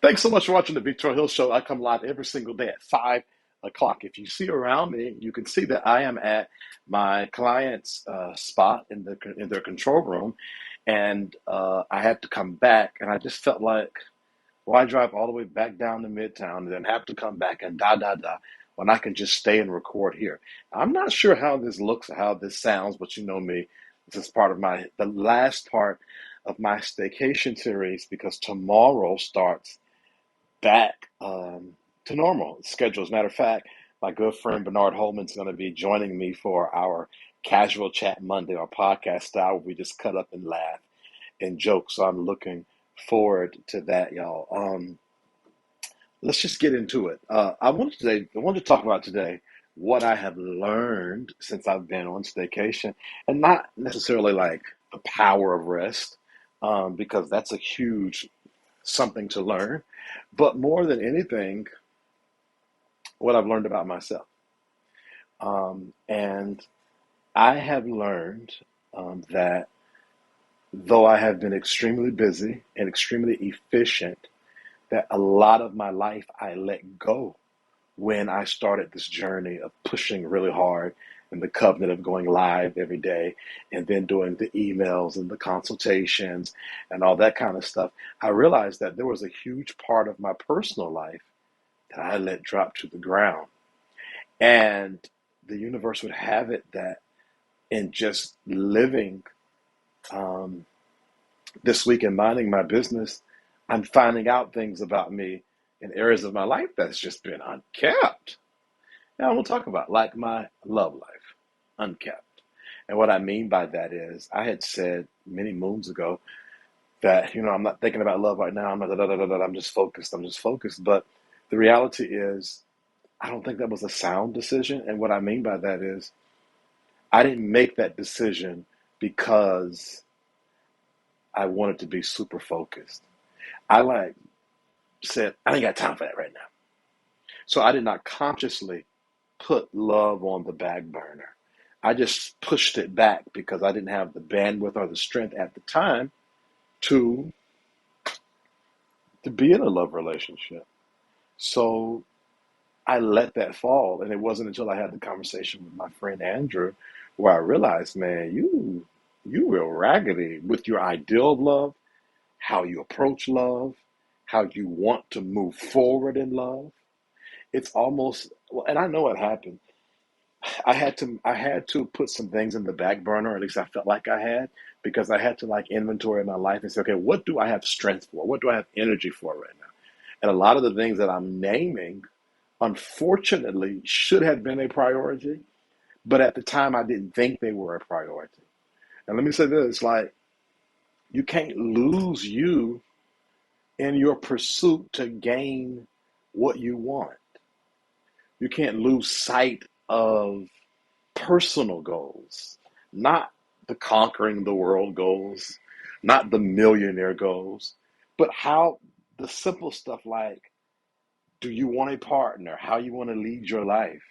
Thanks so much for watching the Victoria Hill Show. I come live every single day at 5 o'clock. If you see around me, you can see that I am at my client's spot in their control room, and I had to come back, and I just felt like, why drive all the way back down to Midtown and then have to come back and when I can just stay and record here. I'm not sure how this looks or how this sounds, but you know me. This is part of the last part of my staycation series because tomorrow starts back to normal schedule. As a matter of fact, my good friend Bernard Holman's going to be joining me for our Casual Chat Monday, our podcast style, where we just cut up and laugh and joke. So I'm looking forward to that, y'all. Let's just get into it. I wanted to talk about today what I have learned since I've been on staycation, and not necessarily like the power of rest, because that's a huge something to learn, but more than anything, what I've learned about myself. And I have learned that though I have been extremely busy and extremely efficient, that a lot of my life I let go when I started this journey of pushing really hard and the covenant of going live every day and then doing the emails and the consultations and all that kind of stuff. I realized that there was a huge part of my personal life that I let drop to the ground. And the universe would have it that in just living um, this week and minding my business, I'm finding out things about me in areas of my life that's just been unkept. Now, we'll talk about like my love life, unkept. And what I mean by that is, I had said many moons ago that, I'm not thinking about love right now. I'm not, I'm just focused. I'm just focused. But the reality is, I don't think that was a sound decision. And what I mean by that is, I didn't make that decision because I wanted to be super focused. I like said, I ain't got time for that right now. So I did not consciously put love on the back burner. I just pushed it back because I didn't have the bandwidth or the strength at the time to to be in a love relationship. So I let that fall, and it wasn't until I had the conversation with my friend Andrew where I realized, man, you real raggedy with your ideal of love, how you approach love, how you want to move forward in love. It's almost well, and I know what happened. I had to put some things in the back burner, or at least I felt like I had, because I had to like inventory my life and say, okay, what do I have strength for? What do I have energy for right now? And a lot of the things that I'm naming, unfortunately, should have been a priority, but at the time I didn't think they were a priority. And let me say this, like, you can't lose you in your pursuit to gain what you want. You can't lose sight of personal goals, not the conquering the world goals, not the millionaire goals, but how the simple stuff like, do you want a partner? How you want to lead your life?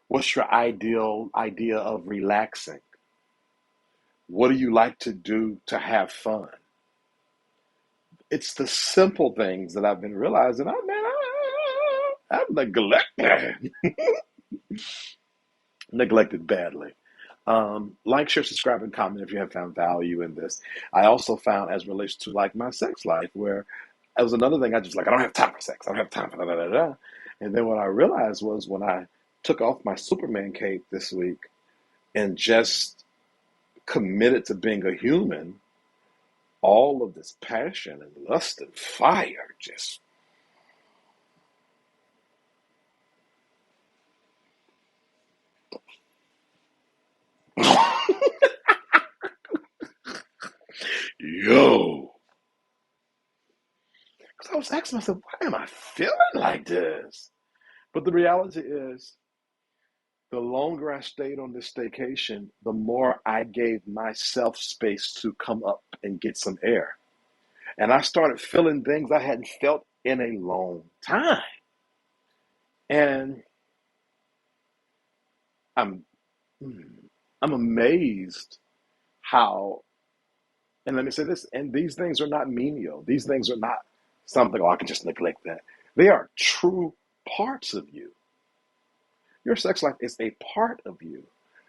What's your ideal idea of relaxing? What do you like to do to have fun? It's the simple things that I've been realizing. I've neglected badly. Like, share, subscribe, and comment if you have found value in this. I also found as it relates to like my sex life, where it was another thing I just like, I don't have time for sex. I don't have time for da da da da. And then what I realized was when I took off my Superman cape this week and just committed to being a human, all of this passion and lust and fire just yo. Because I was asking myself, why am I feeling like this? But the reality is, the longer I stayed on this staycation, the more I gave myself space to come up and get some air. And I started feeling things I hadn't felt in a long time. And I'm, I'm amazed how, and let me say this, and these things are not menial. These things are not something, oh, I can just neglect that. They are true parts of you. Your sex life is a part of you.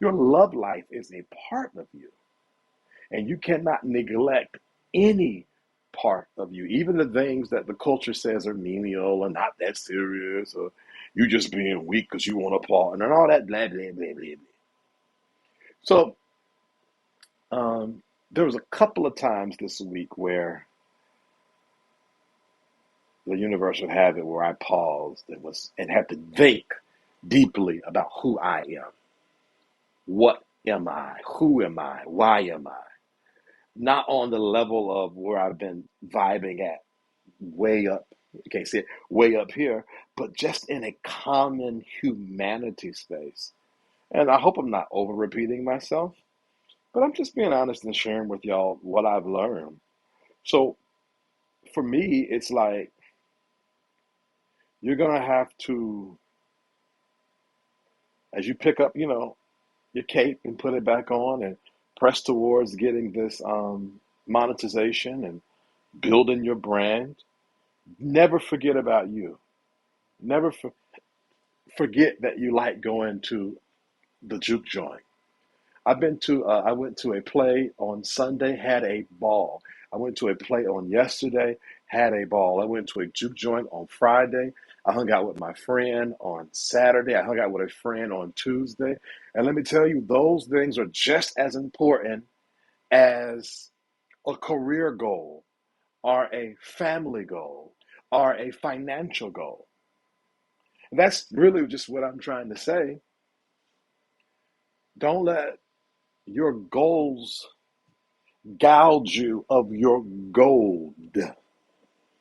Your love life is a part of you. And you cannot neglect any part of you, even the things that the culture says are menial and not that serious, or you just being weak because you want a partner and all that blah, blah, blah, blah, blah. So there was a couple of times this week where the universe would have it where I paused and had to think deeply about who I am. What am I? Who am I? Why am I? Not on the level of where I've been vibing at, way up, you can't see it, way up here, but just in a common humanity space. And I hope I'm not over repeating myself, but I'm just being honest and sharing with y'all what I've learned. So for me, it's like you're gonna have to, as you pick up, your cape and put it back on and press towards getting this monetization and building your brand. Never forget about you. Never forget that you like going to the juke joint. I went to a play on Sunday, had a ball. I went to a play on yesterday, had a ball. I went to a juke joint on Friday. I hung out with my friend on Saturday. I hung out with a friend on Tuesday. And let me tell you, those things are just as important as a career goal or a family goal or a financial goal. And that's really just what I'm trying to say. Don't let your goals gouge you of your gold.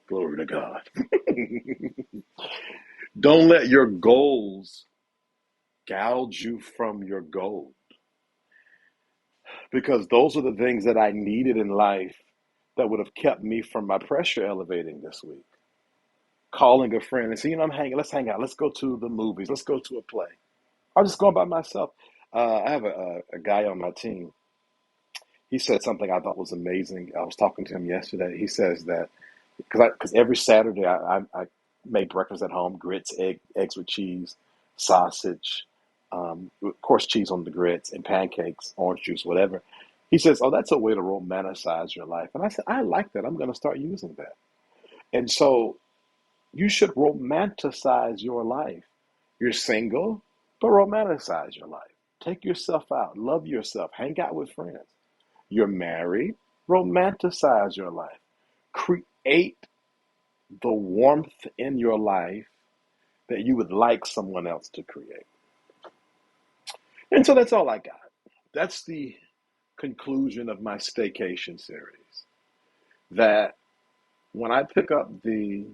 Glory to God. Don't let your goals gouge you from your gold, because those are the things that I needed in life that would have kept me from my pressure elevating this week. Calling a friend and saying, let's hang out, let's go to the movies, let's go to a play. I'm just going by myself. I have a guy on my team. He said something I thought was amazing. I was talking to him yesterday. He says that because every Saturday I make breakfast at home: grits, eggs with cheese, sausage, of course cheese on the grits, and pancakes, orange juice, whatever. He says, "Oh, that's a way to romanticize your life." And I said, "I like that. I'm going to start using that." And so you should romanticize your life. You're single, but romanticize your life. Take yourself out, love yourself, hang out with friends. You're married, romanticize your life. Create the warmth in your life that you would like someone else to create. And so that's all I got. That's the conclusion of my staycation series. That when I pick up the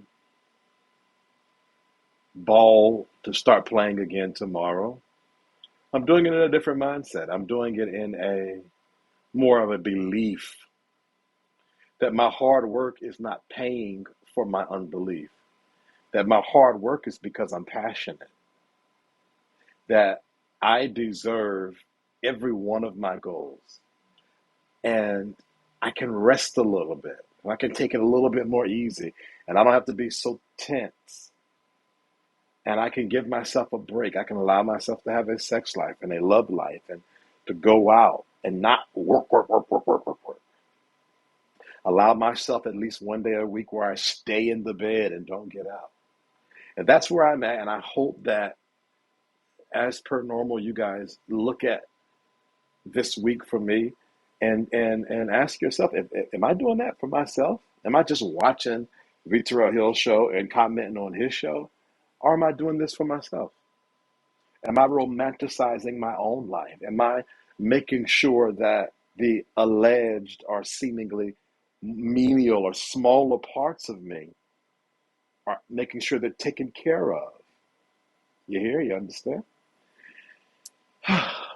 ball to start playing again tomorrow, I'm doing it in a different mindset. I'm doing it in a more of a belief that my hard work is not paying for my unbelief. That my hard work is because I'm passionate. That I deserve every one of my goals. And I can rest a little bit. I can take it a little bit more easy. And I don't have to be so tense. And I can give myself a break. I can allow myself to have a sex life and a love life and to go out and not work, work, work, work, work, work, work. Allow myself at least one day a week where I stay in the bed and don't get out. And that's where I'm at. And I hope that, as per normal, you guys look at this week for me and ask yourself, am I doing that for myself? Am I just watching Victor Hill's show and commenting on his show? Or am I doing this for myself? Am I romanticizing my own life? Am I making sure that the alleged or seemingly menial or smaller parts of me are making sure they're taken care of? You hear? You understand?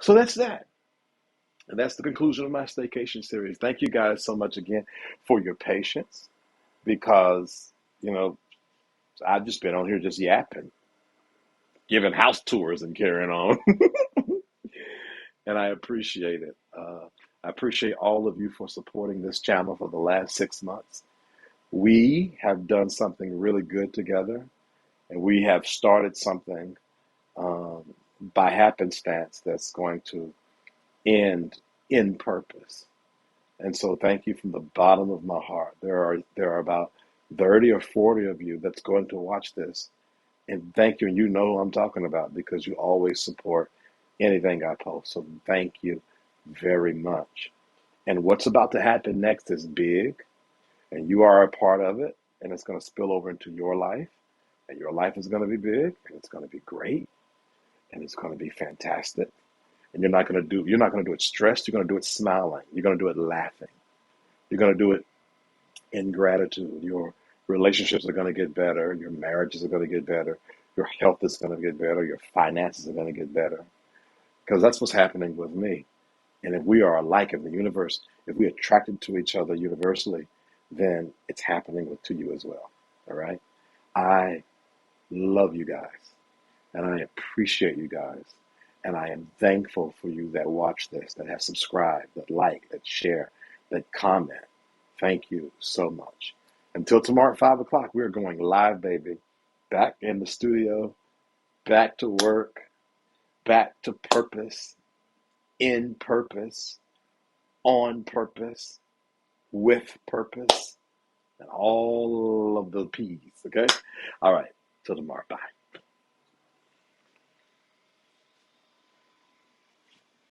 So that's that. And that's the conclusion of my staycation series. Thank you guys so much again for your patience, because, you know, I've just been on here just yapping, giving house tours and carrying on. and I appreciate it. I appreciate all of you for supporting this channel for the last 6 months. We have done something really good together, and we have started something um, by happenstance that's going to end in purpose. And so, thank you from the bottom of my heart. There are about 30 or 40 of you that's going to watch this, and thank you. And you know who I'm talking about because you always support anything I post. So, thank you very much. And what's about to happen next is big, and you are a part of it, and it's going to spill over into your life, and your life is going to be big, and it's going to be great, and it's going to be fantastic. And you're not going to do it stressed. You're going to do it smiling. You're going to do it laughing. You're going to do it in gratitude. Your relationships are going to get better. Your marriages are going to get better. Your health is going to get better. Your finances are going to get better because that's what's happening with me. And if we are alike in the universe, if we attracted to each other universally, then it's happening to you as well. All right. I love you guys, and I appreciate you guys. And I am thankful for you that watch this, that have subscribed, that like, that share, that comment. Thank you so much. Until tomorrow at 5 o'clock, we're going live, baby. Back in the studio, back to work, back to purpose, in purpose, on purpose, with purpose, and all of the P's. Okay? All right. Till tomorrow. Bye.